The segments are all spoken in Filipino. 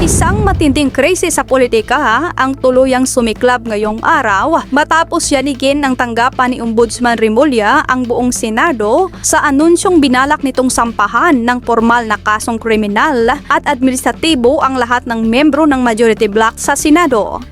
Isang matinding krisis sa politika ang tuluyang sumiklab ngayong araw matapos yanigin ng tanggapan ni Ombudsman Remulla ang buong Senado sa anunsyong binalak nitong sampahan ng formal na kasong kriminal at administratibo ang lahat ng membro ng majority bloc sa Senado.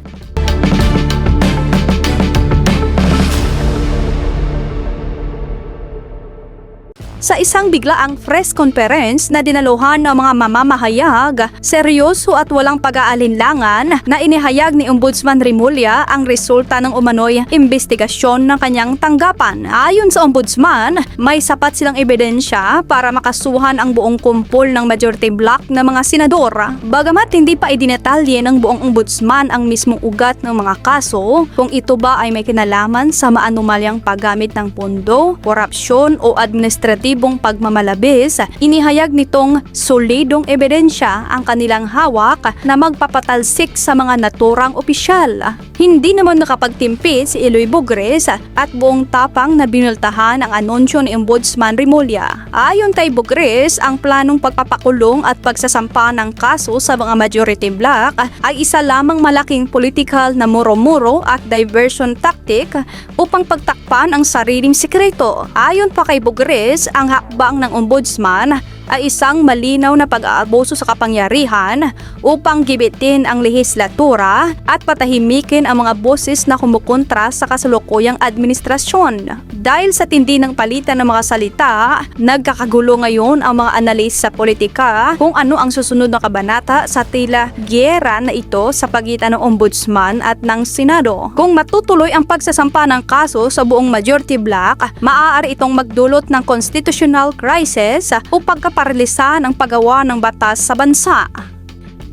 Sa isang biglaang press conference na dinaluhan ng mga mamamahayag, seryoso at walang pag-aalinlangan na inihayag ni Ombudsman Remulla ang resulta ng umano'y investigasyon ng kanyang tanggapan. Ayon sa Ombudsman, may sapat silang ebidensya para makasuhan ang buong kumpol ng majority bloc na mga senador. Bagamat hindi pa idinetalye ng buong Ombudsman ang mismong ugat ng mga kaso, kung ito ba ay may kinalaman sa maanumalyang paggamit ng pondo, korupsyon o administrative pagmamalabis, inihayag nitong solidong ebidensya ang kanilang hawak na magpapatalsik sa mga naturang opisyal. Hindi naman nakapagtimpi si Eloy Bugres at buong tapang na binultahan ang anunsyo ni Ombudsman Remulla. Ayon kay Bugres, ang planong pagpapakulong at pagsasampa ng kaso sa mga majority bloc ay isa lamang malaking political na muro-muro at diversion tactic upang pagtakpan ang sariling sikreto. Ayon pa kay Bugres, ang hakbang ng Ombudsman ay isang malinaw na pag-aabuso sa kapangyarihan upang gibitin ang lehislatura at patahimikin ang mga boses na kumukontra sa kasalukuyang administrasyon. Dahil sa tindi ng palitan ng mga salita, nagkakagulo ngayon ang mga analis sa politika kung ano ang susunod na kabanata sa tila gyera na ito sa pagitan ng Ombudsman at ng Senado. Kung matutuloy ang pagsasampa ng kaso sa buong majority bloc, maaari itong magdulot ng constitutional crisis o pagkaparalisan ang paggawa ng batas sa bansa.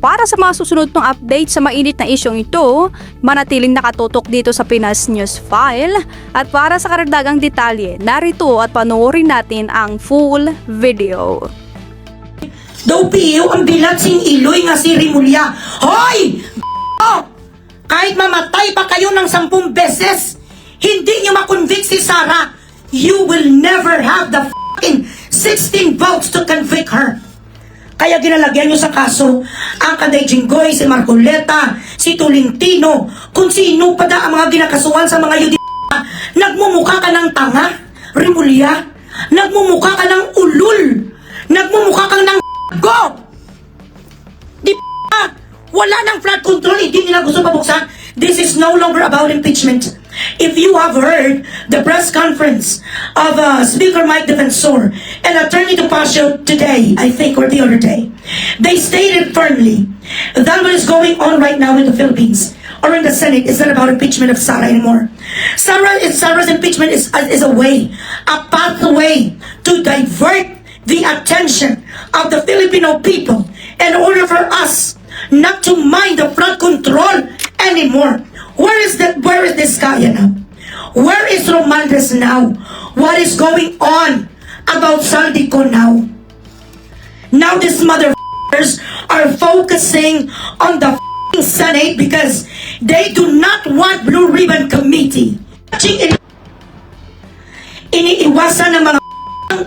Para sa mga susunod ng update sa mainit na isyong ito, manatiling nakatutok dito sa Pinas News File at para sa karagdagang detalye, narito at panoorin natin ang full video. Daw piyo ang bilat sing Iloy nga si Remulla. Hoy! Kahit mamatay pa kayo ng 10 beses, hindi nyo makonvict si Sara. You will never have the fucking 16 votes to convict her. Kaya ginalagyan nyo sa kaso ang Kanday Jinggoy, si Marcoleta, si Tolentino, kung sino pa da ang mga ginakasuhan sa mga yudi. Nagmumukha ka ng tanga, Remulla. Nagmumukha ka ng ulul. Nagmumukha ka ng go. Di wala ng flood control, hindi nila gusto pabuksan. This is no longer about impeachment. If you have heard the press conference of Speaker Mike Defensor and Attorney Topacio today, I think, or the other day, they stated firmly that what is going on right now in the Philippines or in the Senate is not about impeachment of Sara anymore. Sara's impeachment is a way, a pathway to divert the attention of the Filipino people in order for us not to mind the flood control anymore. Where is this guy now? Where is Romualdez now? What is going on about Saldico now? Now these motherfuckers are focusing on the Senate because they do not want Blue Ribbon Committee. Iniiwasan ng mga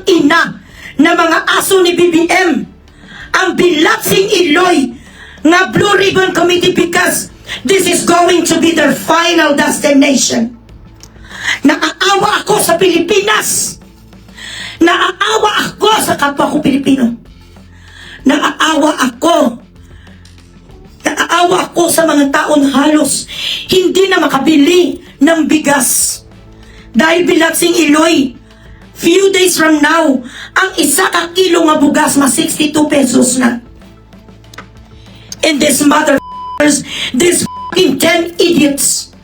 ina na mga aso ni BBM ang bilatsing Iloy nga Blue Ribbon Committee because this is going to be their final destination. Naaawa ako sa Pilipinas. Naaawa ako sa kapwa ko Pilipino. Naaawa ako sa mga taon halos hindi na makabili ng bigas. Dahil bilatsing Iloy, few days from now, ang isa ka kilo nga bugas ma 62 pesos na. And this these fucking 10 idiots,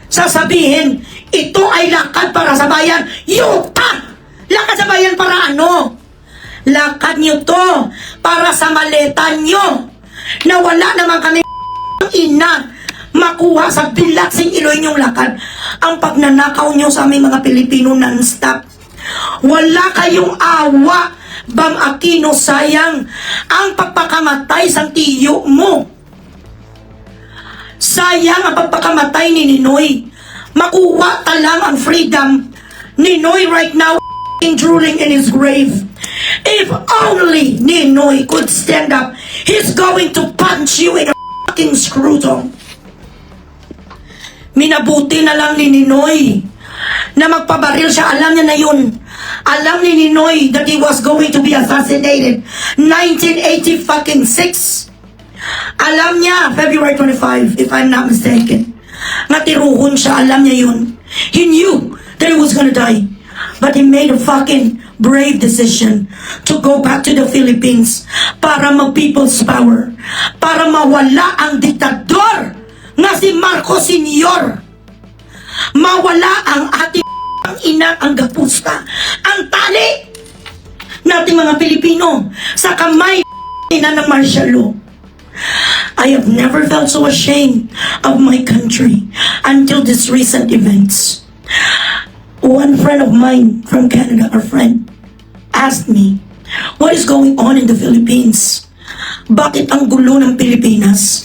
sasabihin, ito ay lakad para sa bayan. Yuta! Lakad sa bayan para ano? Lakad nyo to para sa maleta nyo na wala naman kami ina makuha sa bilatsing Iloy nyong lakad. Ang pagnanakaw nyo sa aming mga Pilipino non-stop. Wala kayong awa, Bam Aquino, sayang ang pagpakamatay sa tiyo mo. Sayang ang pagpakamatay ni Ninoy. Makuha ta lang ang freedom. Ninoy right now drooling in his grave. If only Ninoy could stand up, he's going to punch you in a fucking scrotum. Minabuti na lang ni Ninoy na magpabaril siya. Alam niya na yun. Alam ni Ninoy that he was going to be assassinated 1986. Alam niya, February 25, if I'm not mistaken. Natiruhon siya, alam niya yun. He knew that he was gonna die. But he made a fucking brave decision to go back to the Philippines para mag-people's power. Para mawala ang diktador nga si Marcos Sr. Mawala ang ating ang ina, ang gapusta, ang tali nating mga Pilipino sa kamay na ng martial law. I have never felt so ashamed of my country until these recent events. One friend of mine from Canada, a friend, asked me, what is going on in the Philippines? Bakit ang gulo ng Pilipinas?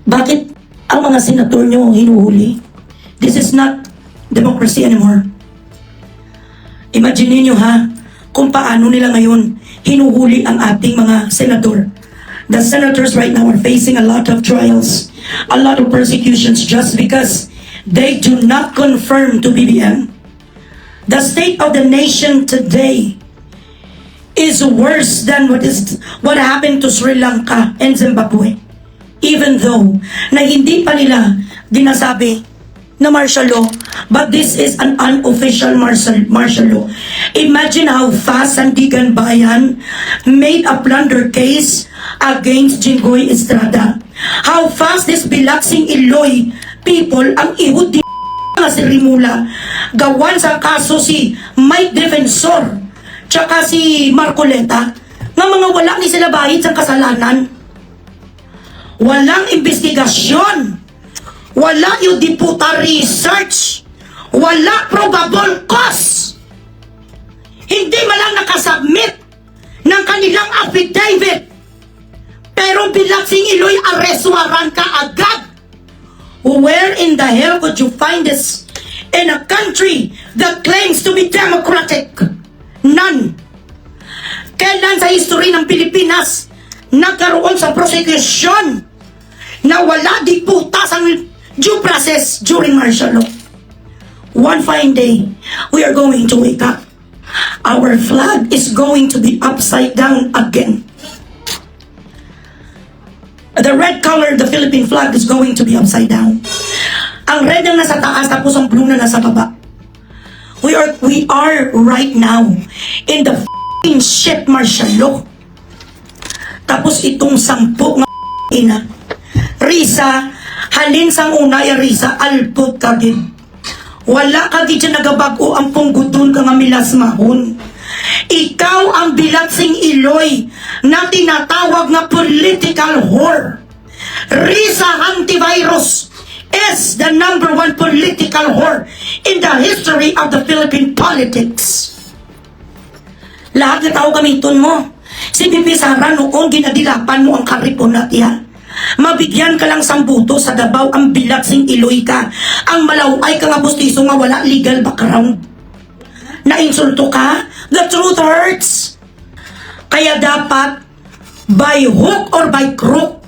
Bakit ang mga senator nyo hinuhuli? This is not democracy anymore. Imagine niyo ha, kung paano nila ngayon hinuhuli ang ating mga senador. The senators right now are facing a lot of trials, a lot of persecutions just because they do not confirm to BBM. The state of the nation today is worse than what happened to Sri Lanka and Zimbabwe. Even though na hindi pa nila dinasabi na martial law, but this is an unofficial martial law. Imagine how fast Sandigan Bayan made a plunder case against Jinggoy Estrada. How fast this Bilaksing Iloy people ang ihud nga si Rimula gawan sa kaso si Mike Defensor tsaka si Marcoleta nga mga wala ni sila bahid sa kasalanan. Walang investigasyon, wala yung diputa research, wala probable cause. Hindi man lang nakasubmit ng kanilang affidavit. Pero Bilaksing Iloy, arrest warrant ka agad. Where in the hell could you find this in a country that claims to be democratic? None. Kailan sa history ng Pilipinas nagkaroon sa prosecution na wala diputa sa due process during martial law? One fine day, we are going to wake up. Our flag is going to be upside down again. The red color, the Philippine flag, is going to be upside down. Ang red na nasa taas, tapos ang blue na nasa baba. We are right now in the f***ing shit martial law. Tapos itong 10 nga ina. Risa, halin sang una ya Risa, alpot kagid. Wala kagid siya nagabago ang punggutun ka nga milas mahon. Ikaw ang Bilaksing Iloy na tinatawag na political whore. Risa Antivirus is the #1 political whore in the history of the Philippine politics. Lahat na tao gamiton mo. Si Bibi Sara noon ginadilapan mo ang karipon natin. Mabigyan ka lang sambuto sa Davao ang Bilaksing Iloy ka. Ang malaway ka nga bustiso nga wala legal background. Nainsulto ka? The truth hurts. Kaya dapat by hook or by crook,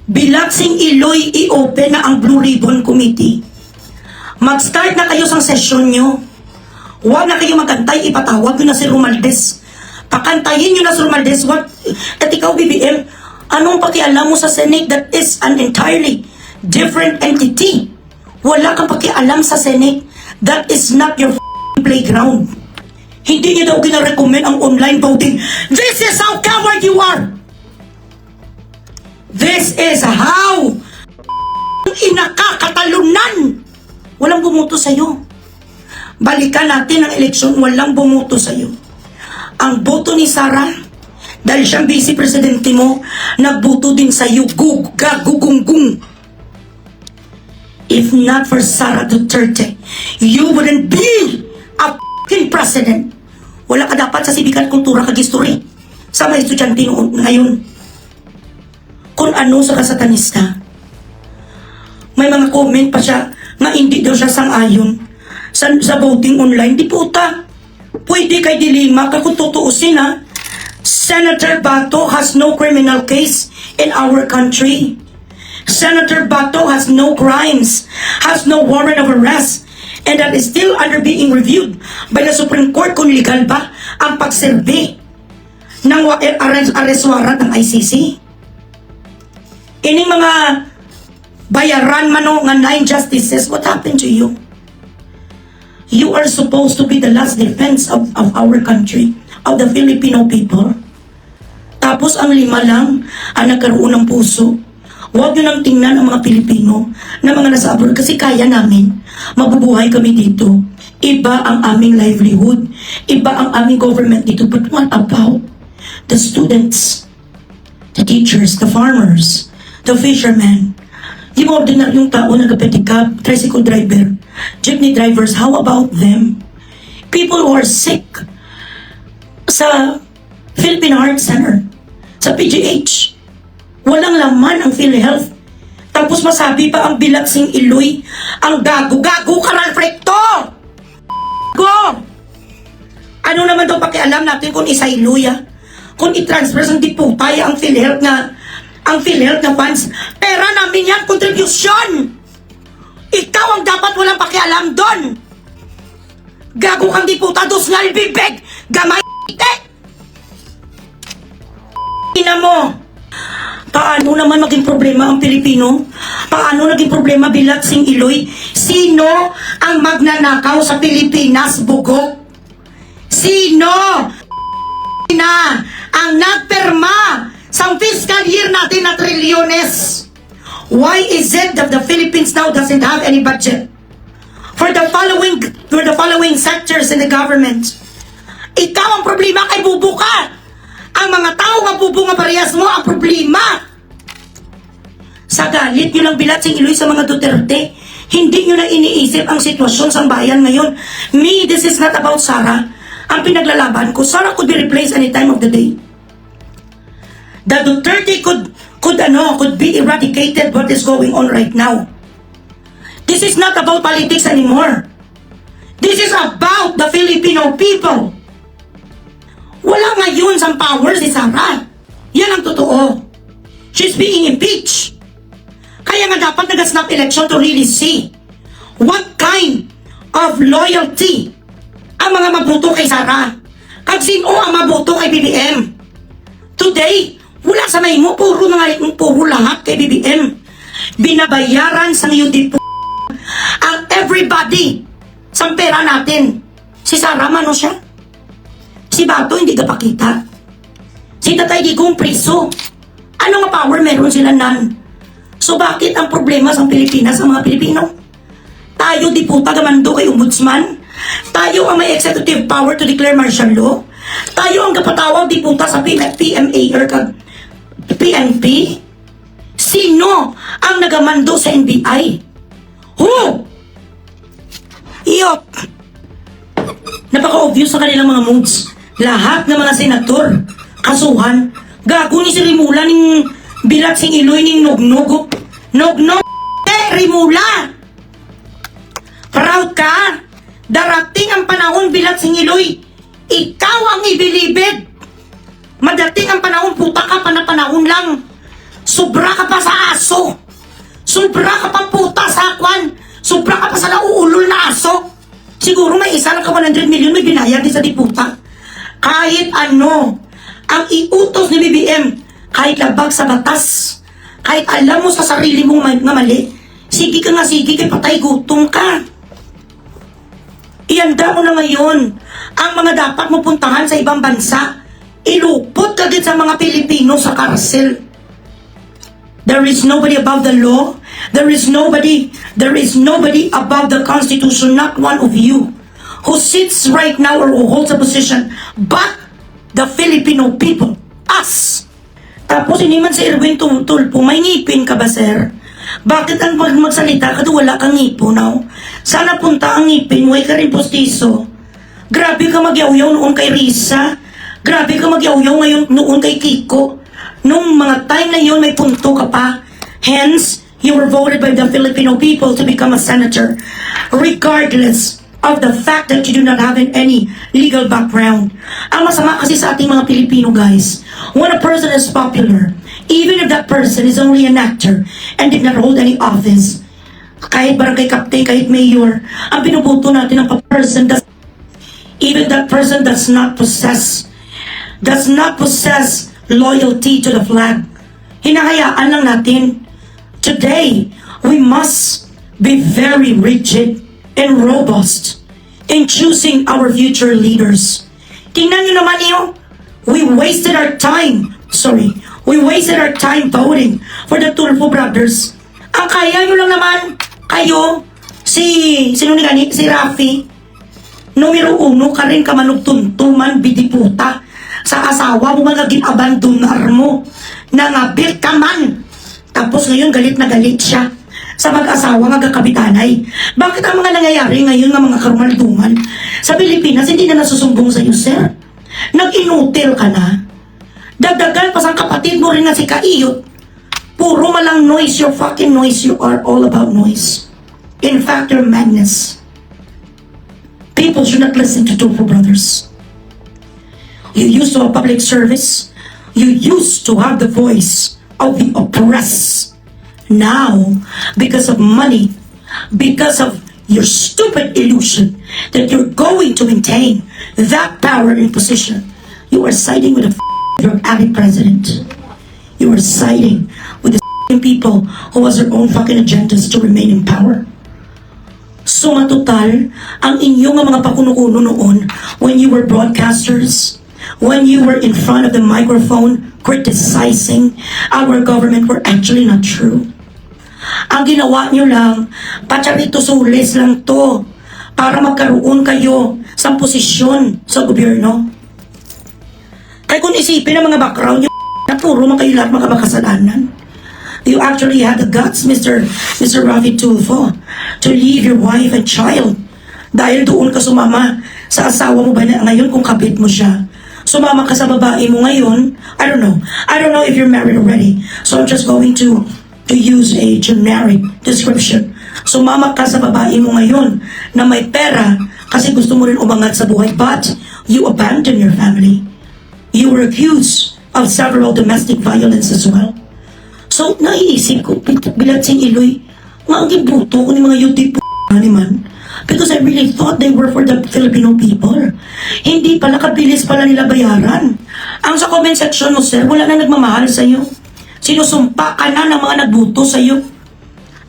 Bilaksing Iloy i-open na ang Blue Ribbon Committee. Mag-start na kayo sa session nyo. Huwag na kayo magantay, ipatawag nyo na si Romualdez. Pakantayin nyo na si Romualdez. At ikaw, BBM, anong pakialam mo sa Senate that is an entirely different entity? Wala kang pakialam sa Senate. That is not your playground. Hindi niyo daw gina-recommend ang online voting. This is how coward you are. This is how inakakatalunan. Walang bumuto sa'yo. Balikan natin ang eleksyon, walang bumuto sa'yo. Ang boto ni Sara, dahil siyang vice presidente mo, nagboto din sa'yo, gugungung. If not for Sara Duterte, you wouldn't be a f***ing president. Wala ka dapat sa sibikan, kultura, kag-history sa mga estudyante ngayon. Kung ano sa kasatanista. May mga comment pa siya na hindi daw siya sang-ayon sa voting online. Di puta. Pwede kay dilima ka kung tutuusin ha. Senator Bato has no criminal case in our country. Senator Bato has no crimes, has no warrant of arrest, and that is still under being reviewed by the Supreme Court kung legal ba ang pagserve ng arrest warrant ng ICC. Ining mga bayaran mano nga 9 justices, what happened to you? You are supposed to be the last defense of our country, of the Filipino people. Tapos ang 5 lang ang nagkaroon ng puso. Huwag nyo nang tingnan ang mga Pilipino na mga nasa abroad kasi kaya namin. Mabubuhay kami dito. Iba ang aming livelihood. Iba ang aming government dito. But what about the students, the teachers, the farmers, the fishermen, yung ordinaryong tao na kapetikap, tricycle driver, jeepney drivers, how about them? People who are sick sa Philippine Heart Center, sa PGH, walang laman ang PhilHealth. Tapos masabi pa ang Bilagsing Iloy, ang gago-gago ka Ralfrecto! Go! Ano naman daw pakialam natin kung isa Iloy kung i-transfer sa diputay ang PhilHealth na funds, pera namin yan, contribution! Ikaw ang dapat walang pakialam doon! Gago kang diputados nga bibig! Gamay ina mo! Paano naman maging problema ang Pilipino? Paano naging problema Bilagsing Iloy? Sino ang magnanakaw sa Pilipinas, bugok? Sino na ang nagperma sa fiscal year natin na trilyones? Why is it that the Philippines now doesn't have any budget for the following sectors in the government? Ikaw ang problema kay bubo ka. Ang mga tao nga bubo nga parehas mo ang problema. Sa galit nyo lang Bilagsing Iloy sa mga Duterte, hindi nyo na iniisip ang sitwasyon sa bayan ngayon. Me, this is not about Sara. Ang pinaglalaban ko, Sara could be replaced any time of the day. The Duterte could be eradicated what is going on right now. This is not about politics anymore. This is about the Filipino people. Wala ngayon sa power si Sara. Yan ang totoo. She's being impeached. Kaya nga dapat nag-snap election to really see what kind of loyalty ang mga mabuto kay Sara. Kag sino ang mabuto kay BBM. Today, wala sa may mo, puro lahat kay BBM. Binabayaran sa UDP ang everybody sa pera natin. Si Sara mano siya. Si Bato hindi kapakita. Si Tatay Digong priso. Ano nga power meron sila nan? So bakit ang problema sa Pilipinas sa mga Pilipino? Tayo diputa gamando kay ombudsman. Tayo ang may executive power to declare martial law. Tayo ang kapatawag diputa sa PMA or PNP. Sino ang nagamando sa NBI? Who? Iyok. Napaka-obvious sa kanilang mga moves. Lahat ng mga senator, kasuhan, gago ni si Rimula ning Bilagsing Iloy ning nognog. Nognog Rimula! Proud ka? Darating ang panahon Bilagsing Iloy, ikaw ang ibilibid. Madating ang panahon, puta ka pa na panahon lang. Sobra ka pa sa aso. Sobra ka pa puta sa akwan. Sobra ka pa sa nauulol na aso. Siguro may isa lang ka 100 million may binayad din sa diputa. Kahit ano, ang iutos ni BBM, kahit labag sa batas, kahit alam mo sa sarili mong nga mali, sige ka nga sige, kay patay gutom ka. Ihanda mo na ngayon ang mga dapat mo puntahan sa ibang bansa. Ilupot ka din sa mga Pilipino sa karsel. There is nobody above the law. There is nobody above the Constitution, not one of you who sits right now or who holds a position, but the Filipino people, us. Tapos hindi man si Erwin Tulfo, may ngipin ka ba, sir? Bakit ang magsalita ka wala kang ngipon, no? Sana punta ang ngipin, way ka rin postiso. Grabe ka magyaw-yaw noon kay Risa. Grabe ka magyaw-yaw ngayon noon kay Kiko. Nung mga time na yun, may punto ka pa. Hence, you were voted by the Filipino people to become a senator. Regardless of the fact that you do not have any legal background. Ang masama kasi sa ating mga Pilipino, guys, when a person is popular, even if that person is only an actor and did not hold any office, kahit barangay captain, kahit mayor, ang binubuto natin ng person does, even that person does not possess loyalty to the flag. Hinahayaan lang natin. Today, we must be very rigid and robust in choosing our future leaders. Tingnan nyo naman niyo, we wasted our time voting for the Tulfo brothers. Ang kaya nyo lang naman, kayo, si Rafi, numero 1 ka rin kamanugtuntuman, bidiputa, sa asawa mo mga ginabandonar mo, nangabil ka man. Tapos ngayon galit na galit siya sa mag-asawa magkakabitanay. Bakit ang mga nangyayari ngayon ng mga karumalduman sa Pilipinas hindi na nasusumbong sa iyo, sir? Nag-inutil ka na. Dagdagan pa sa kapatid mo rin na si Kaiyot. Puro malang noise, your fucking noise. You are all about noise. In fact, you're madness. People should not listen to Tulfo brothers. You used to have public service. You used to have the voice of the oppressed. Now, because of money, because of your stupid illusion that you're going to maintain that power and position, you are siding with your ally president. You are siding with the people who has their own fucking agendas to remain in power. So matutal, ang inyong mga pakunukuno noon when you were broadcasters, when you were in front of the microphone criticizing our government were actually not true. Ang ginawa nyo lang, patsarito sulis lang to para magkaroon kayo sa posisyon sa gobyerno. Kaya kung isipin ang mga background nyo, na puro man kayo lahat mga makasalanan. You actually had the guts, Mr. Rafi Tulfo, to leave your wife and child dahil doon ka sumama sa asawa mo ba na ngayon kung kabit mo siya. Sumama ka sa babae mo ngayon. I don't know if you're married already. So I'm just going to use a generic description. Sumama ka sa babae mo ngayon na may pera kasi gusto mo rin umangat sa buhay. But you abandon your family. You were accused of several domestic violence as well. So naiisip ko, bilat sing Iloy, nga ang gibuto ko ni mga yuti po man. Because I really thought they were for the Filipino people. Hindi pala, kabilis pala nila bayaran. Ang sa comment section mo, sir, wala na nagmamahal sa'yo. Sinusumpa ka na ng mga nagbuto sa'yo.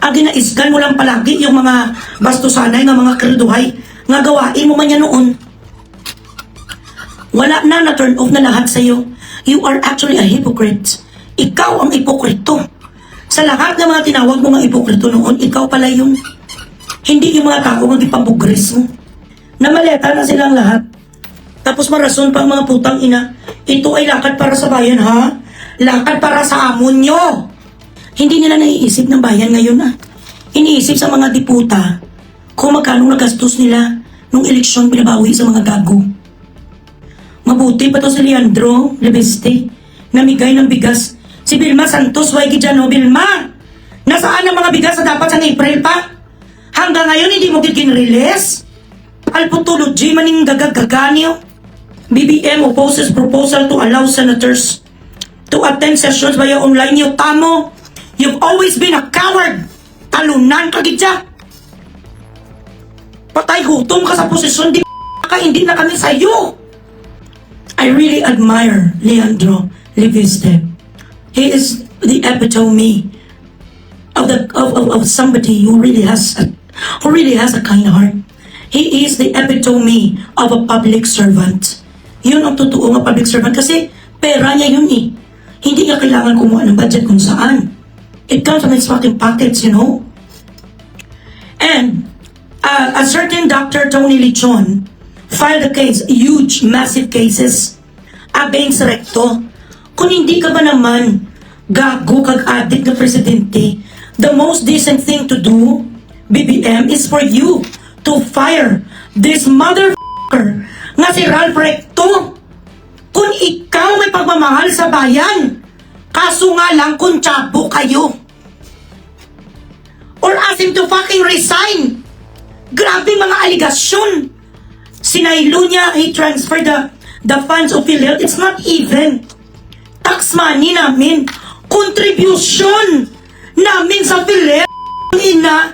Ang ginaisgan mo lang palagi yung mga bastusanay, ng mga kreduhay, nga gawain mo man yan noon. Wala na turn off na lahat sa'yo. You are actually a hypocrite. Ikaw ang ipokrito. Sa lahat ng mga tinawag mo nga ipokrito noon, ikaw pala yung hindi yung mga tao ang ipabugris mo. Namaleta na silang lahat. Tapos marason pa ang mga putang ina. Ito ay lakad para sa bayan, ha? Lakad para sa amon nyo. Hindi nila naiisip ng bayan ngayon, ha? Iniisip sa mga diputa kung magkano nagastos nila nung eleksyon binabawi sa mga gago. Mabuti pa to si Leandro Lebeste, namigay ng bigas. Si Vilma Santos, Waigi Jano, Vilma! Nasaan ang mga bigas na dapat sa April pa? Hanggang ngayon, hindi mo kin-release? Alputology, maning gagagaganyo. BBM opposes proposal to allow senators to attend sessions via online. Yung tamo, you've always been a coward. Talunan ka gidya. Patay gutom ka sa posisyon, hindi na kami sa'yo. I really admire Leandro Lebeste. He is the epitome of somebody who really has a kind heart. He is the epitome of a public servant. Yun ang totoo ng public servant kasi pera niya yun eh. Hindi niya kailangan kumuha ng budget kung saan. It comes from his fucking pockets, you know. And a certain Dr. Tony Lichon filed a case, huge, massive cases against Recto. Kung hindi ka ba naman gago kag-addict na presidente, the most decent thing to do, BBM, is for you to fire this motherfucker nga si Ralph Recto. Kung ikaw may pagmamahal sa bayan, kaso nga lang kung tiyabo kayo. Or ask him to fucking resign. Grabe mga aligasyon. Sinaylo niya, he transferred the funds of PhilHealth. It's not even tax money namin. Contribution namin sa PhilHealth. Ina,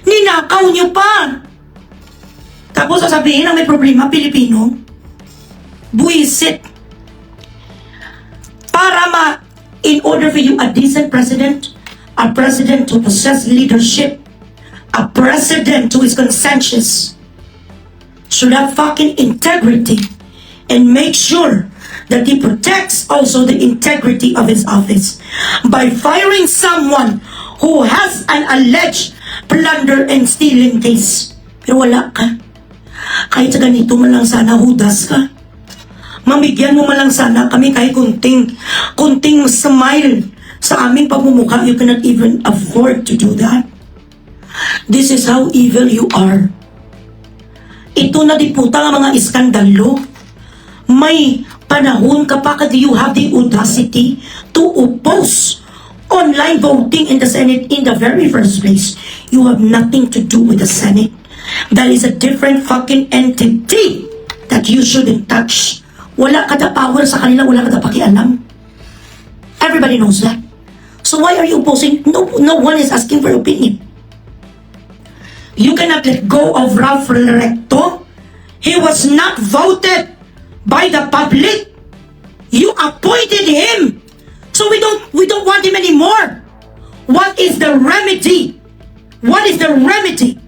ninakaw niyo pa. Tapos sasabihin na may problema, Pilipino. Buisit. In order for you, a decent president, a president to possess leadership, a president who is conscientious, should have fucking integrity and make sure that he protects also the integrity of his office by firing someone who has an alleged plunder and stealing case. Pero wala ka. Kahit sa ganito man lang sana hudas ka. Mamigyan mo man lang sana kami kahit kunting smile sa aming pagmumukha. You cannot even afford to do that. This is how evil you are. Ito na di puta nga mga iskandalo. May panahon kapag you have the audacity to oppose online voting in the Senate in the very first place. You have nothing to do with the Senate. That is a different fucking entity that you shouldn't touch. Wala ka na power sa kanila, wala ka na pakialam. Everybody knows that. So why are you opposing? No one is asking for your opinion. You cannot let go of Ralph Recto. He was not voted by the public. You appointed him. So we don't want him anymore. What is the remedy? What is the remedy?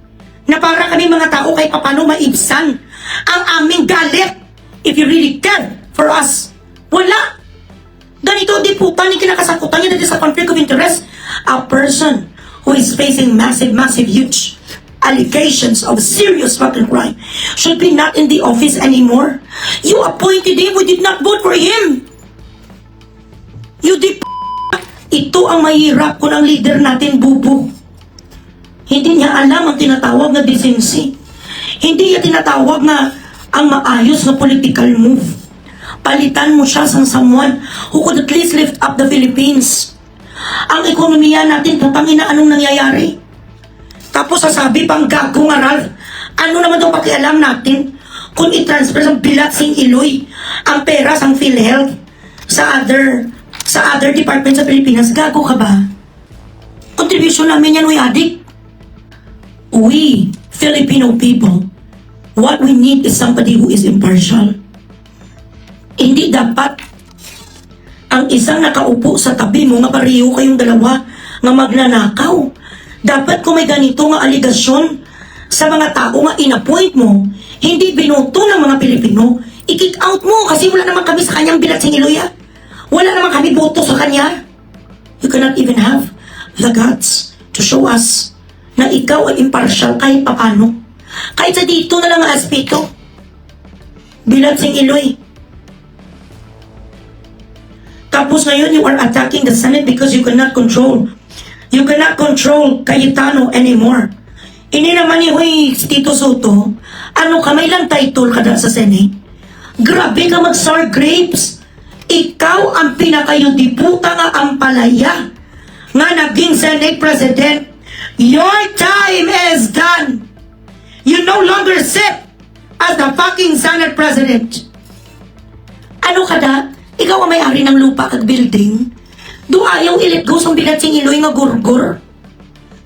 Na para kami mga tao kahit paano maibsan ang aming galit. If you really care for us, wala. Ganito di po ni kinakasakutan niya dito sa conflict of interest. A person who is facing massive, huge allegations of serious fucking crime should be not in the office anymore. You appointed him, we did not vote for him. You did. Ito ang mahirap kung ang leader natin bubo. Hindi niya alam ang tinatawag na decency. Hindi niya tinatawag na ang maayos na political move. Palitan mo siya sa someone who could at least lift up the Philippines. Ang ekonomiya natin, putangin na anong nangyayari. Tapos sasabi pang gagong aral, ano naman itong pakialam natin kung i-transfer sa Bilatsing Iloy ang pera sa PhilHealth sa other departments sa Pilipinas. Gago ka ba? Contribution namin yan, we adik. We, Filipino people, what we need is somebody who is impartial. Hindi dapat ang isang nakaupo sa tabi mo nga pareho kayong dalawa nga magnanakaw. Dapat kung may ganito nga aligasyon sa mga tao nga inappoint mo, hindi binoto ng mga Pilipino, i-kick out mo kasi wala naman kami sa kanyang Bilatsing Iloy. Wala naman kami boto sa kanya. You cannot even have the guts to show us na ikaw ay impartial kahit papano. Kahit sa dito na lang ang aspeto. Bilatsing Iloy. Tapos ngayon you are attacking the Senate because you cannot control Cayetano anymore. Ini naman ni Tito Soto, ano ka, may lang title ka na sa Senate? Grabe ka mag-sour grapes. Ikaw ang pinakayudiputa nga ang palaya nga naging Senate President. Your time is done. You no longer sit as the fucking Senate President. Ano ka da? Ikaw ang may-ari ng lupa kag building. Do ayaw ilit go sa Bilatsing Iloy nga gurgur.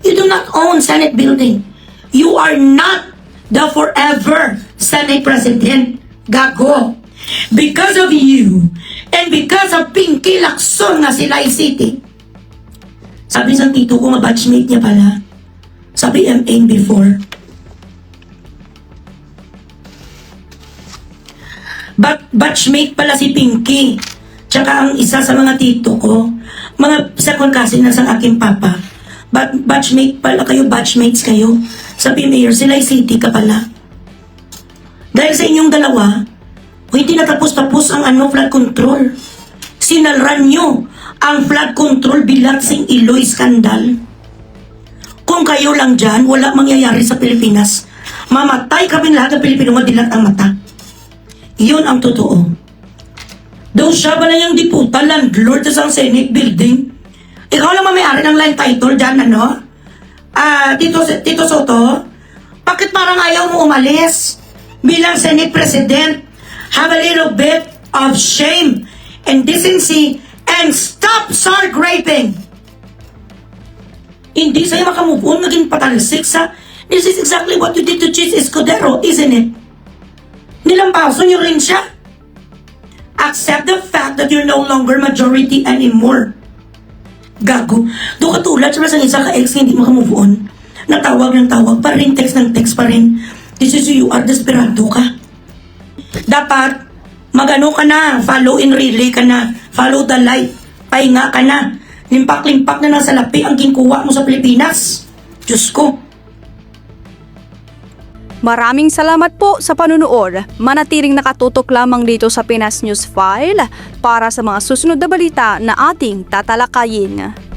You do not own Senate building. You are not the forever Senate President. Gago. Because of you and because of Pinky Lacson nga si Lai City. Sabi sa tito ko nga batchmate niya pala. Sabi MA before. Batchmate pala si Pinky. Tsaka ang isa sa mga tito ko, mga second cousin na sa aking papa. Batchmate pala kayo, batchmates kayo. Sabi Mayor, si Lai City ka pala. Dahil sa inyong dalawa, hindi natapos-tapos ang flood control. Sinalran nyo ang flood control Bilatsing Iloy scandal. Kung kayo lang dyan, wala mangyayari sa Pilipinas. Mamatay kami lahat ng Pilipino, madilat ang mata. Yun ang totoo. Daw siya ba na yung diputa, landlord sa isang Senate building? Ikaw lang may-ari ng line title dyan, ano? Tito Soto? Bakit parang ayaw mo umalis? Bilang Senate President, have a little bit of shame and decency and stop star raping. Hindi sa'yo makamove on, maging patalsik sa... This is exactly what you did to Chis Escudero, isn't it? Nilampaso niyo rin siya. Accept the fact that you're no longer majority anymore. Gago. Doon katulad sa isang ka-ex hindi makamove on. Natawag ng tawag pa rin, text ng text pa rin. This is you are desperado ka. Dapat, magano ka na, follow in relay ka na, follow the light, pahinga ka na. Limpak-limpak na ng salapi ang ginkuha mo sa Pilipinas. Diyos ko. Maraming salamat po sa panunood. Manatiling nakatutok lamang dito sa Pinas News File para sa mga susunod na balita na ating tatalakayin.